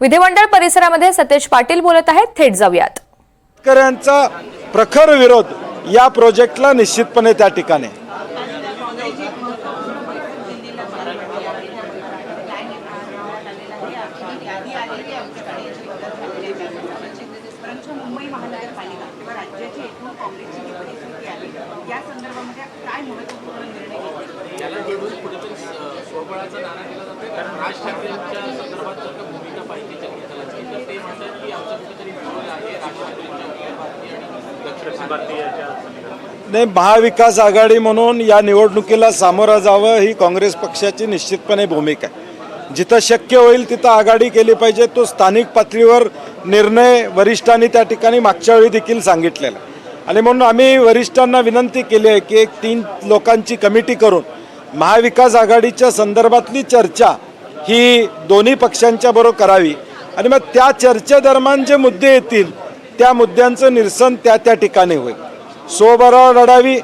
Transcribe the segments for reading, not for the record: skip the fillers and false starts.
विधिमंडळ परिसरामध्ये सतेज पाटील बोलत आहेत, थेट जाऊयात। शेतकऱ्यांचा प्रखर विरोध या प्रोजेक्टला निश्चितपणे त्या ठिकाणी। नाही, महाविकास आघाडी म्हणून या निवडणुकीला सामोरं जावं ही काँग्रेस पक्षाची निश्चितपणे भूमिका आहे। जिथं शक्य होईल तिथं आघाडी केली पाहिजे। तो स्थानिक पातळीवर निर्णय वरिष्ठांनी त्या ठिकाणी मागच्या वेळी देखील सांगितलेला आणि म्हणून आम्ही वरिष्ठांना विनंती केली आहे की एक 3 लोकांची कमिटी करून महाविकास आघाडीच्या संदर्भातली चर्चा ही दोन्ही पक्षांच्या बरोबर करावी आणि मग त्या चर्चेदरम्यान जे मुद्दे येतील त्या मुद्द्यांचं निरसन त्या ठिकाणी होईल। स्वबळावर लढावी,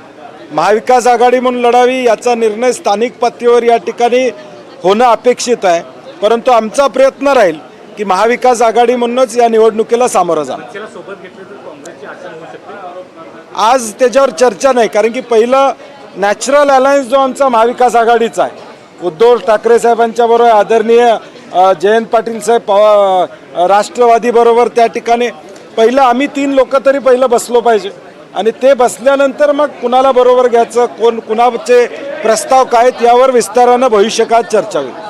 महाविकास आघाडी म्हणून लढावी याचा निर्णय स्थानिक पातळीवर या ठिकाणी होणं अपेक्षित आहे। परंतु आमचा प्रयत्न राहील की महाविकास आघाडी म्हणूनच या निवडणुकीला सामोरं जाणं। आज त्याच्यावर चर्चा नाही, कारण की पहिलं नॅचरल अलायन्स जो आमचा महाविकास आघाडीचा आहे, उद्धव ठाकरे साहेबांच्या बरोबर आदरणीय जयंत पाटील साहेब राष्ट्रवादी बरोबर त्या ठिकाणी पहिलं आम्ही 3 लोक तरी पहिलं बसलो पाहिजे आणि ते बसल्यानंतर मग कुणाला बरोबर घ्यायचं, कोण कुणाचे प्रस्ताव काय आहेत यावर विस्तारानं भविष्यकाळात चर्चा होईल।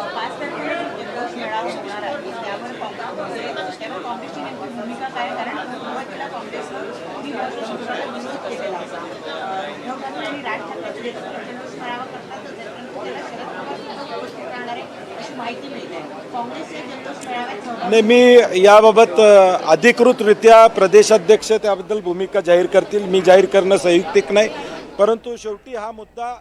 नाही, मी याबाबत अधिकृतरित्या प्रदेशाध्यक्ष त्याबद्दल भूमिका जाहीर करतील, मी जाहीर करणं संयुक्तिक नाही। परंतु शेवटी हा मुद्दा